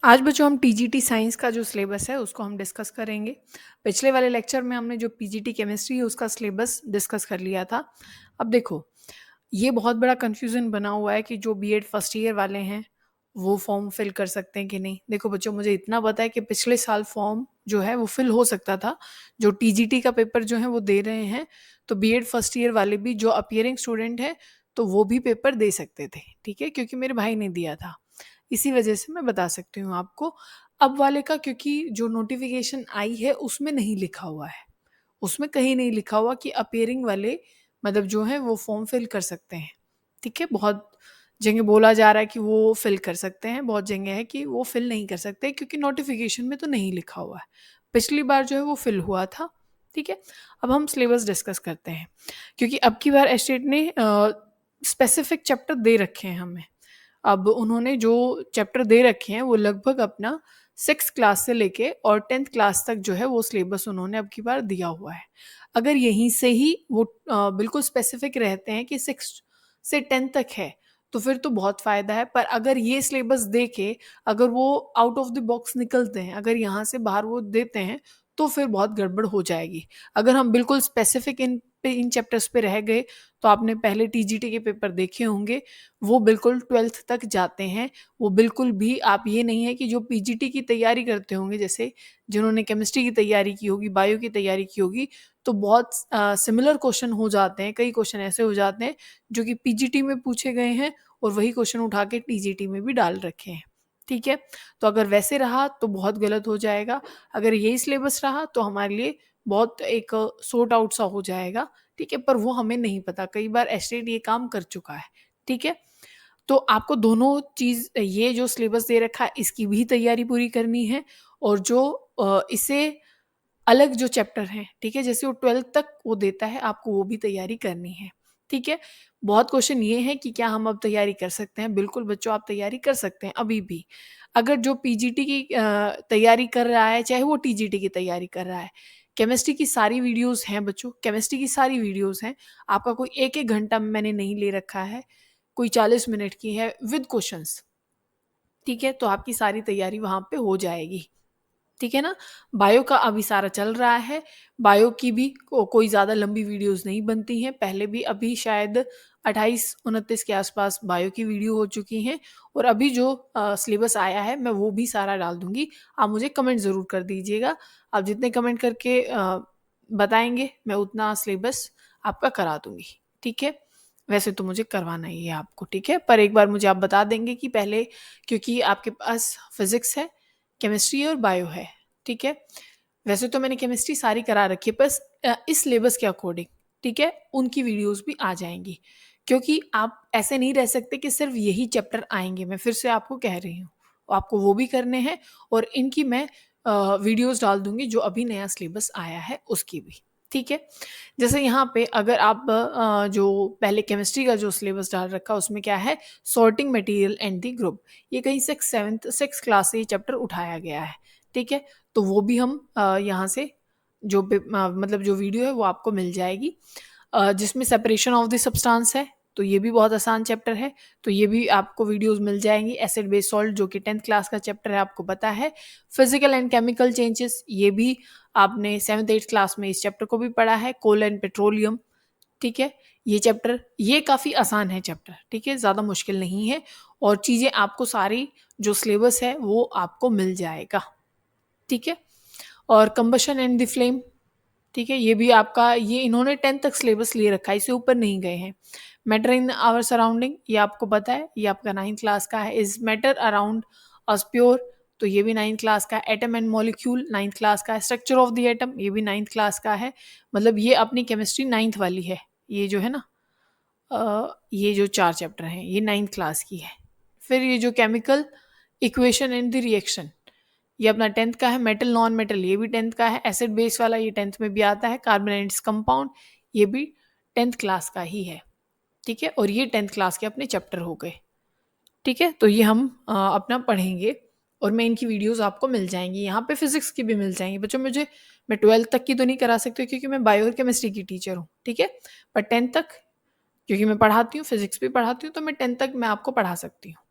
आज बच्चों हम टीजीटी साइंस का जो सिलेबस है उसको हम डिस्कस करेंगे। पिछले वाले लेक्चर में हमने जो पीजीटी केमिस्ट्री है उसका सिलेबस डिस्कस कर लिया था। अब देखो, ये बहुत बड़ा कन्फ्यूज़न बना हुआ है कि जो बीएड फर्स्ट ईयर वाले हैं वो फॉर्म फिल कर सकते हैं कि नहीं। देखो बच्चों, मुझे इतना पता है कि पिछले साल फॉर्म जो है वो फिल हो सकता था। जो टीजीटी का पेपर जो है वो दे रहे हैं, तो बीएड फर्स्ट ईयर वाले भी जो अपीयरिंग स्टूडेंट हैं तो वो भी पेपर दे सकते थे, ठीक है, क्योंकि मेरे भाई ने दिया था। इसी वजह से मैं बता सकती हूँ आपको। अब वाले का क्योंकि जो नोटिफिकेशन आई है उसमें नहीं लिखा हुआ है, उसमें कहीं नहीं लिखा हुआ कि अपीयरिंग वाले मतलब जो है वो फॉर्म फिल कर सकते हैं, ठीक है। बहुत जगह बोला जा रहा है कि वो फिल कर सकते हैं, बहुत जगह है कि वो फिल नहीं कर सकते क्योंकि नोटिफिकेशन में तो नहीं लिखा हुआ है। पिछली बार जो है वो फिल हुआ था, ठीक है। अब हम सिलेबस डिस्कस करते हैं, क्योंकि अब की बार एस्टेट ने स्पेसिफिक चैप्टर दे रखे हैं हमें। अब उन्होंने जो चैप्टर दे रखे हैं वो लगभग अपना 6th क्लास से लेके और 10th क्लास तक जो है वो सिलेबस उन्होंने अब की बार दिया हुआ है। अगर यहीं से ही वो बिल्कुल स्पेसिफिक रहते हैं कि 6th से 10th तक है तो फिर तो बहुत फ़ायदा है। पर अगर ये सिलेबस दे के अगर वो आउट ऑफ द बॉक्स निकलते हैं, अगर यहाँ से बाहर वो देते हैं तो फिर बहुत गड़बड़ हो जाएगी। अगर हम बिल्कुल स्पेसिफिक इन चैप्टर्स पे रह गए, तो आपने पहले टीजीटी के पेपर देखे होंगे, वो बिल्कुल 12th तक जाते हैं। वो बिल्कुल भी आप ये नहीं है कि जो पीजीटी की तैयारी करते होंगे, जैसे जिन्होंने केमिस्ट्री की तैयारी की होगी, बायो की तैयारी की होगी, तो बहुत सिमिलर क्वेश्चन हो जाते हैं। कई क्वेश्चन ऐसे हो जाते हैं जो कि पीजीटी में पूछे गए हैं और वही क्वेश्चन उठा के टीजीटी में भी डाल रखे हैं, ठीक है। तो अगर वैसे रहा तो बहुत गलत हो जाएगा। अगर यही सिलेबस रहा तो हमारे लिए बहुत एक सॉर्ट आउट सा हो जाएगा, ठीक है। पर वो हमें नहीं पता, कई बार एस्टेट ये काम कर चुका है, ठीक है। तो आपको दोनों चीज़, ये जो सिलेबस दे रखा है इसकी भी तैयारी पूरी करनी है, और जो इससे अलग जो चैप्टर हैं, ठीक है, जैसे वो 12th तक वो देता है, आपको वो भी तैयारी करनी है, ठीक है। बहुत क्वेश्चन ये है कि क्या हम अब तैयारी कर सकते हैं? बिल्कुल बच्चों, आप तैयारी कर सकते हैं अभी भी। अगर जो पीजीटी की तैयारी कर रहा है, चाहे वो टीजीटी की तैयारी कर रहा है, केमिस्ट्री की सारी वीडियोज़ हैं बच्चों, केमिस्ट्री की सारी वीडियोज़ हैं। आपका कोई 1-1 घंटा मैंने नहीं ले रखा है, कोई 40 मिनट की है विद क्वेश्चंस, ठीक है। तो आपकी सारी तैयारी वहाँ पे हो जाएगी, ठीक है ना। बायो का अभी सारा चल रहा है। बायो की भी कोई ज़्यादा लंबी वीडियोस नहीं बनती हैं। पहले भी अभी शायद 28-29 के आसपास बायो की वीडियो हो चुकी हैं, और अभी जो सिलेबस आया है मैं वो भी सारा डाल दूंगी। आप मुझे कमेंट ज़रूर कर दीजिएगा। आप जितने कमेंट करके बताएंगे मैं उतना सिलेबस आपका करा दूंगी, ठीक है। वैसे तो मुझे करवाना ही है आपको, ठीक है, पर एक बार मुझे आप बता देंगे कि पहले, क्योंकि आपके पास फिजिक्स है, केमिस्ट्री और बायो है, ठीक है। वैसे तो मैंने केमिस्ट्री सारी करा रखी है, बस इस सिलेबस के अकॉर्डिंग, ठीक है, उनकी वीडियोस भी आ जाएंगी। क्योंकि आप ऐसे नहीं रह सकते कि सिर्फ यही चैप्टर आएंगे, मैं फिर से आपको कह रही हूँ, आपको वो भी करने हैं, और इनकी मैं वीडियोस डाल दूंगी जो अभी नया सिलेबस आया है उसकी भी, ठीक है। जैसे यहाँ पे अगर आप जो पहले केमिस्ट्री का जो सिलेबस डाल रखा उसमें क्या है, sorting material and the group, ये कहीं 6th क्लास से ये चैप्टर उठाया गया है, ठीक है। तो वो भी हम यहाँ से जो मतलब जो वीडियो है वो आपको मिल जाएगी, जिसमें सेपरेशन ऑफ द सब्सटेंस है, तो ये भी बहुत आसान चैप्टर है, तो ये भी आपको वीडियोस मिल जाएंगी। एसिड बेस सॉल्ट जो कि 10th क्लास का चैप्टर है, आपको पता है। फिजिकल एंड केमिकल चेंजेस, ये भी आपने 7th 8th क्लास में इस चैप्टर को भी पढ़ा है। कोल एंड पेट्रोलियम, ठीक है। ये चैप्टर ये काफ़ी आसान है चैप्टर, ठीक है, ज़्यादा मुश्किल नहीं है, और चीज़ें आपको सारी जो सिलेबस है वो आपको मिल जाएगा, ठीक है। और कंबशन एंड द फ्लेम, ठीक है, ये भी आपका, ये इन्होंने 10th तक सिलेबस ले रखा है, इससे ऊपर नहीं गए हैं। मैटर इन आवर सराउंडिंग, ये आपको पता है, ये आपका 9th क्लास का है। Is matter around us pure, तो ये भी 9th क्लास का है। Atom and molecule 9th class का है। स्ट्रक्चर ऑफ द एटम, ये भी 9th क्लास का है। मतलब ये अपनी केमिस्ट्री 9th वाली है, ये जो है ना, ये जो 4 चैप्टर हैं ये 9th क्लास की है। फिर ये जो chemical equation and the reaction, ये अपना 10th का है। मेटल नॉन मेटल, ये भी 10th का है। एसिड बेस वाला ये 10th में भी आता है। कार्बन एंड कंपाउंड, ये भी 10th क्लास का ही है, ठीक है। और ये 10th क्लास के अपने चैप्टर हो गए, ठीक है। तो ये हम अपना पढ़ेंगे, और मैं इनकी वीडियोस आपको मिल जाएंगी। यहाँ पे फिजिक्स की भी मिल जाएंगी बच्चों। मैं 12th तक की तो नहीं करा सकती क्योंकि मैं बायो और केमिस्ट्री की टीचर हूँ, ठीक है। पर 10th तक, क्योंकि मैं पढ़ाती हूँ, फिजिक्स भी पढ़ाती हूँ, तो मैं 10th तक मैं आपको पढ़ा सकती हूँ,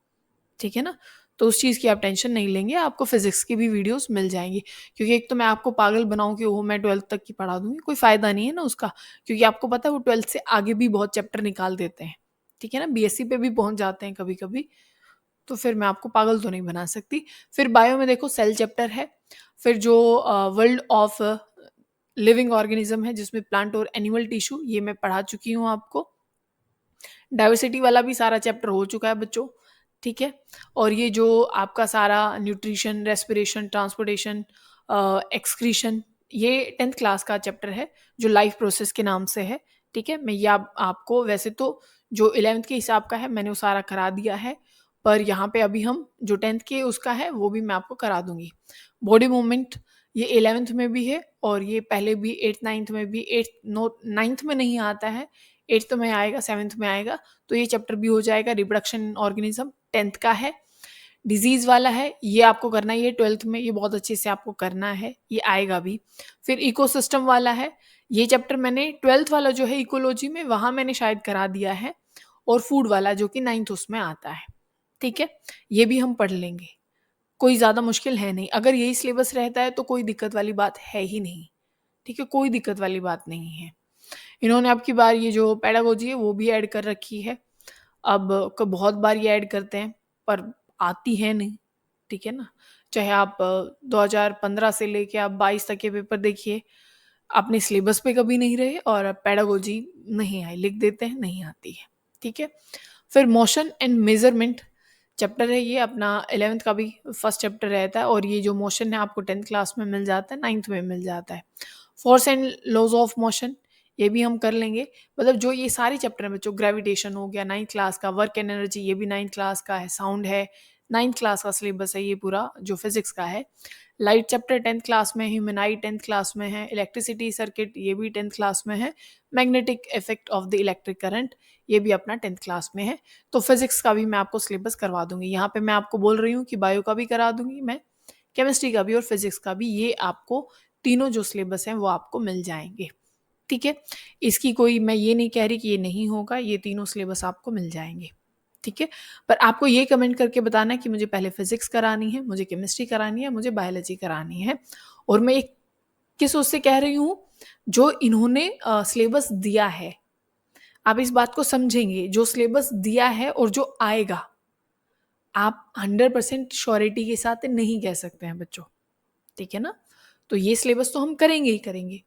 ठीक है ना। तो उस चीज़ की आप टेंशन नहीं लेंगे, आपको फिजिक्स की भी वीडियोस मिल जाएंगी। क्योंकि एक तो मैं आपको पागल बनाऊं कि वो मैं 12th तक की पढ़ा दूंगी, कोई फ़ायदा नहीं है ना उसका, क्योंकि आपको पता है वो 12th से आगे भी बहुत चैप्टर निकाल देते हैं, ठीक है ना, बीएससी पे भी पहुंच जाते हैं कभी कभी। तो फिर मैं आपको पागल तो नहीं बना सकती। फिर बायो में देखो सेल चैप्टर है, फिर जो वर्ल्ड ऑफ लिविंग ऑर्गेनिज्म है जिसमें प्लांट और एनिमल टिश्यू, ये मैं पढ़ा चुकी हूँ आपको। डाइवर्सिटी वाला भी सारा चैप्टर हो चुका है बच्चों, ठीक है। और ये जो आपका सारा न्यूट्रिशन, रेस्पिरेशन, ट्रांसपोर्टेशन, एक्सक्रीशन, ये 10th क्लास का चैप्टर है जो लाइफ प्रोसेस के नाम से है, ठीक है। मैं ये आपको वैसे तो जो 11th के हिसाब का है मैंने वो सारा करा दिया है, पर यहाँ पे अभी हम जो 10th के उसका है वो भी मैं आपको करा दूंगी। बॉडी मूवमेंट ये 11th में भी है और ये पहले भी 8th 9th में भी, 8th नो 9th में नहीं आता है, 8th में आएगा, 7th में आएगा, तो ये चैप्टर भी हो जाएगा। रिप्रोडक्शन ऑर्गेनिज्म 10th का है। डिजीज वाला है, ये आपको करना ही है 12th में, ये बहुत अच्छे से आपको करना है, ये आएगा भी। फिर इकोसिस्टम वाला है, ये चैप्टर मैंने 12th वाला जो है इकोलॉजी में वहां मैंने शायद करा दिया है, और फूड वाला जो कि 9th उसमें आता है, ठीक है। ये भी हम पढ़ लेंगे, कोई ज़्यादा मुश्किल है नहीं। अगर यही सिलेबस रहता है तो कोई दिक्कत वाली बात है ही नहीं, ठीक है, कोई दिक्कत वाली बात नहीं है। इन्होंने अब की बार ये जो पेडागोजी है वो भी ऐड कर रखी है। अब बहुत बार ये ऐड करते हैं पर आती है नहीं, ठीक है ना। चाहे आप 2015 से लेके आप 22 तक के पेपर देखिए, अपने सिलेबस पे कभी नहीं रहे और पेडागोजी नहीं आई, लिख देते हैं नहीं आती है, ठीक है। फिर मोशन एंड मेजरमेंट चैप्टर है, ये अपना 11th का भी फर्स्ट चैप्टर रहता है, और ये जो मोशन है आपको 10th क्लास में मिल जाता है, 9th में मिल जाता है। Force and laws of motion ये भी हम कर लेंगे। मतलब जो ये सारे चैप्टर हैं बच्चों, ग्रेविटेशन हो गया 9th क्लास का, वर्क एंड एनर्जी ये भी 9th क्लास का है, साउंड है 9th क्लास का सिलेबस है ये पूरा जो फिजिक्स का है। लाइट चैप्टर 10th क्लास में, ह्यूमन आई 10th क्लास में है, इलेक्ट्रिसिटी सर्किट ये भी 10th क्लास में है, magnetic effect of the electric current ये भी अपना 10th क्लास में है। तो फिजिक्स का भी मैं आपको सिलेबस करवा दूंगी, यहाँ पे मैं आपको बोल रही हूँ कि बायो का भी करा दूंगी मैं, केमिस्ट्री का भी और फिजिक्स का भी, ये आपको तीनों जो सिलेबस हैं वो आपको मिल जाएंगे, ठीक है। इसकी कोई मैं ये नहीं कह रही कि ये नहीं होगा, ये तीनों सिलेबस आपको मिल जाएंगे, ठीक है। पर आपको ये कमेंट करके बताना है कि मुझे पहले फिजिक्स करानी है, मुझे केमिस्ट्री करानी है, मुझे बायोलॉजी करानी है। और मैं एक किस उससे कह रही हूँ, जो इन्होंने सिलेबस दिया है, आप इस बात को समझेंगे, जो सिलेबस दिया है और जो आएगा आप 100% श्योरिटी के साथ नहीं कह सकते हैं बच्चों, ठीक है ना। तो ये सिलेबस तो हम करेंगे ही करेंगे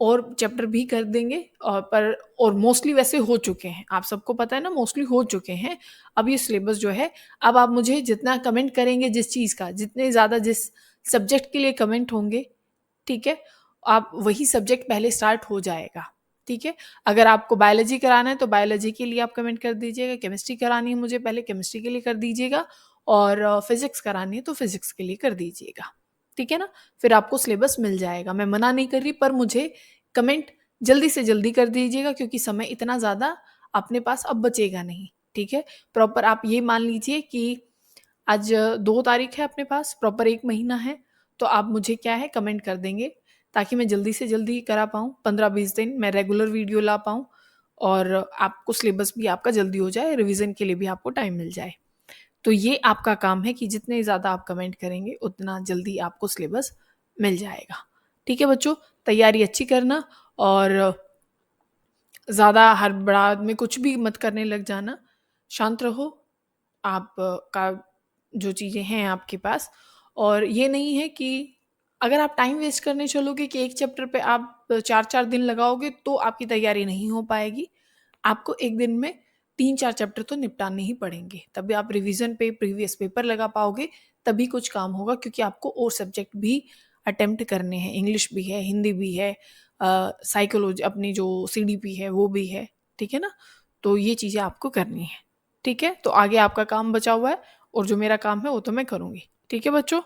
और चैप्टर भी कर देंगे, और मोस्टली वैसे हो चुके हैं, आप सबको पता है ना, मोस्टली हो चुके हैं। अब ये सिलेबस जो है, अब आप मुझे जितना कमेंट करेंगे जिस चीज़ का, जितने ज़्यादा जिस सब्जेक्ट के लिए कमेंट होंगे, ठीक है, आप वही सब्जेक्ट पहले स्टार्ट हो जाएगा, ठीक है। अगर आपको बायोलॉजी कराना है तो बायोलॉजी के लिए आप कमेंट कर दीजिएगा, केमिस्ट्री करानी है मुझे पहले केमिस्ट्री के लिए कर दीजिएगा, और फिजिक्स करानी है तो फिजिक्स के लिए कर दीजिएगा, ठीक है ना। फिर आपको सिलेबस मिल जाएगा, मैं मना नहीं कर रही, पर मुझे कमेंट जल्दी से जल्दी कर दीजिएगा क्योंकि समय इतना ज़्यादा अपने पास अब बचेगा नहीं, ठीक है। प्रॉपर आप ये मान लीजिए कि आज 2 तारीख है अपने पास, प्रॉपर 1 महीना है, तो आप मुझे क्या है कमेंट कर देंगे ताकि मैं जल्दी से जल्दी करा पाऊँ, 15-20 दिन मैं रेगुलर वीडियो ला पाऊँ और आपको सिलेबस भी आपका जल्दी हो जाए, रिवीजन के लिए भी आपको टाइम मिल जाए। तो ये आपका काम है कि जितने ज़्यादा आप कमेंट करेंगे उतना जल्दी आपको सिलेबस मिल जाएगा, ठीक है बच्चों। तैयारी अच्छी करना और ज़्यादा हड़बड़ाहट में कुछ भी मत करने लग जाना, शांत रहो। आप का जो चीज़ें हैं आपके पास, और ये नहीं है कि अगर आप टाइम वेस्ट करने चलोगे कि एक चैप्टर पे आप 4-4 दिन लगाओगे तो आपकी तैयारी नहीं हो पाएगी। आपको एक दिन में 3-4 चैप्टर तो निपटाने ही पड़ेंगे, तभी आप रिवीजन पे प्रीवियस पेपर लगा पाओगे, तभी कुछ काम होगा, क्योंकि आपको और सब्जेक्ट भी अटेम्प्ट करने हैं, इंग्लिश भी है, हिंदी भी है, साइकोलॉजी अपनी जो सीडीपी है वो भी है, ठीक है ना। तो ये चीज़ें आपको करनी है, ठीक है। तो आगे आपका काम बचा हुआ है और जो मेरा काम है वो तो मैं करूँगी, ठीक है बच्चों।